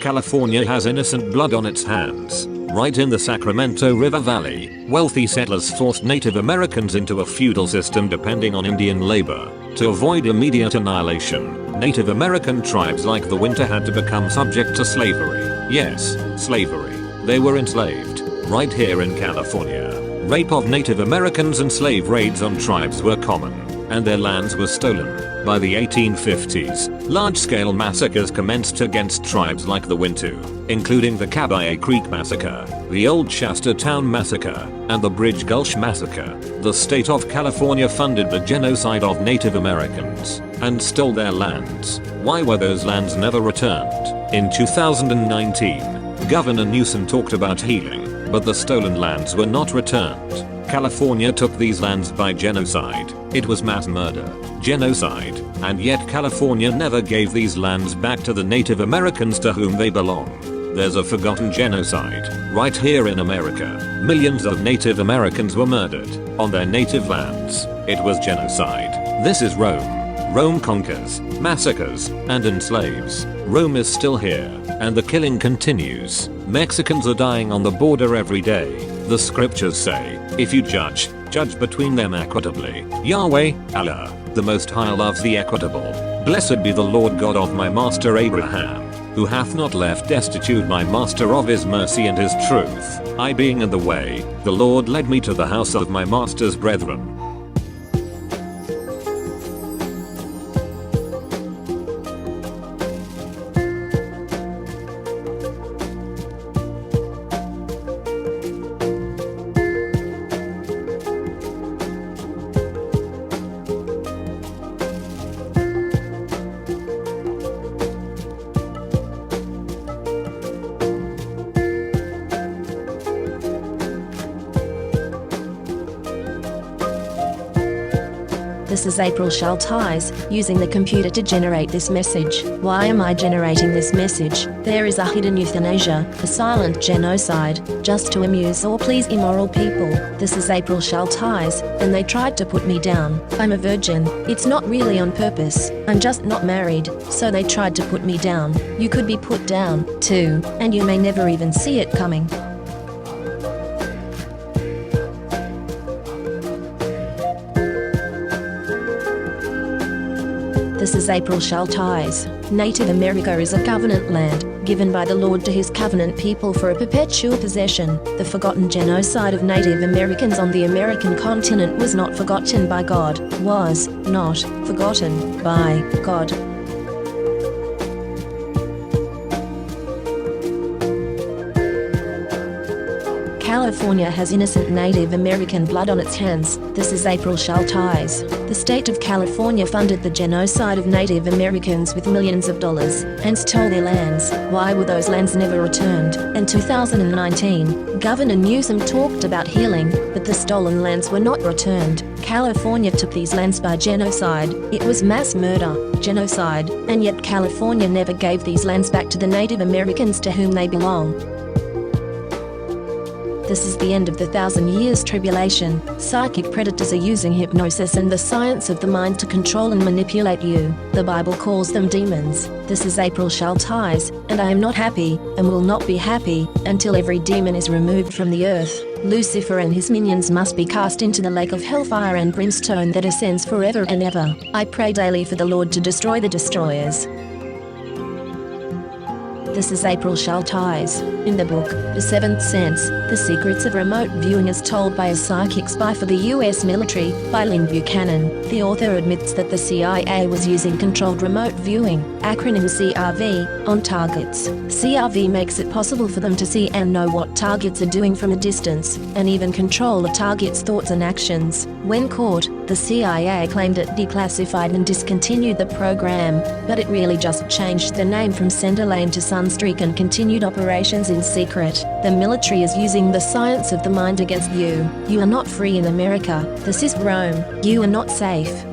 California has innocent blood on its hands. Right in the Sacramento River Valley, wealthy settlers forced Native Americans into a feudal system depending on Indian labor. To avoid immediate annihilation, Native American tribes like the Winter had to become subject to slavery. Yes, slavery. They were enslaved. Right here in California. Rape of Native Americans and slave raids on tribes were common, and their lands were stolen. By the 1850s, large-scale massacres commenced against tribes like the Wintu, including the Kabaye Creek Massacre, the Old Shasta Town Massacre, and the Bridge Gulch Massacre. The state of California funded the genocide of Native Americans and stole their lands. Why were those lands never returned? In 2019, Governor Newsom talked about healing, but the stolen lands were not returned. California took these lands by genocide. It was mass murder, genocide, and yet California never gave these lands back to the Native Americans to whom they belong. There's a forgotten genocide right here in America. Millions of Native Americans were murdered on their native lands. It was genocide. This is Rome. Rome conquers, massacres, and enslaves. Rome is still here, and the killing continues. Mexicans are dying on the border every day. The scriptures say, if you judge between them equitably. Yahweh, Allah, the Most High loves the equitable. Blessed be the Lord God of my master Abraham, who hath not left destitute my master of his mercy and his truth. I being in the way, the Lord led me to the house of my master's brethren. This is April Schulthies, using the computer to generate this message. Why am I generating this message? There is a hidden euthanasia, a silent genocide, just to amuse or please immoral people. This is April Schulthies, and they tried to put me down. I'm a virgin. It's not really on purpose. I'm just not married, so they tried to put me down. You could be put down, too, and you may never even see it coming. This is April Schulthies. Native America is a covenant land, given by the Lord to his covenant people for a perpetual possession. The forgotten genocide of Native Americans on the American continent was not forgotten by God, was not forgotten by God. California has innocent Native American blood on its hands. This is April Schulthies. The state of California funded the genocide of Native Americans with millions of dollars and stole their lands. Why were those lands never returned? In 2019, Governor Newsom talked about healing, but the stolen lands were not returned. California took these lands by genocide. It was mass murder, genocide, and yet California never gave these lands back to the Native Americans to whom they belong. This is the end of the 1,000 years tribulation. Psychic predators are using hypnosis and the science of the mind to control and manipulate you. The Bible calls them demons. This is April Schulthies, and I am not happy, and will not be happy, until every demon is removed from the earth. Lucifer and his minions must be cast into the lake of hellfire and brimstone that ascends forever and ever. I pray daily for the Lord to destroy the destroyers. This is April Schulthies. In the book, The Seventh Sense, The Secrets of Remote Viewing as Told by a Psychic Spy for the U.S. Military, by Lynn Buchanan, the author admits that the CIA was using controlled remote viewing, acronym CRV, on targets. CRV makes it possible for them to see and know what targets are doing from a distance, and even control a target's thoughts and actions. When caught, the CIA claimed it declassified and discontinued the program, but it really just changed the name from Centerlane to Sunstreak and continued operations in secret. The military is using the science of the mind against you. You are not free in America. This is Rome. You are not safe.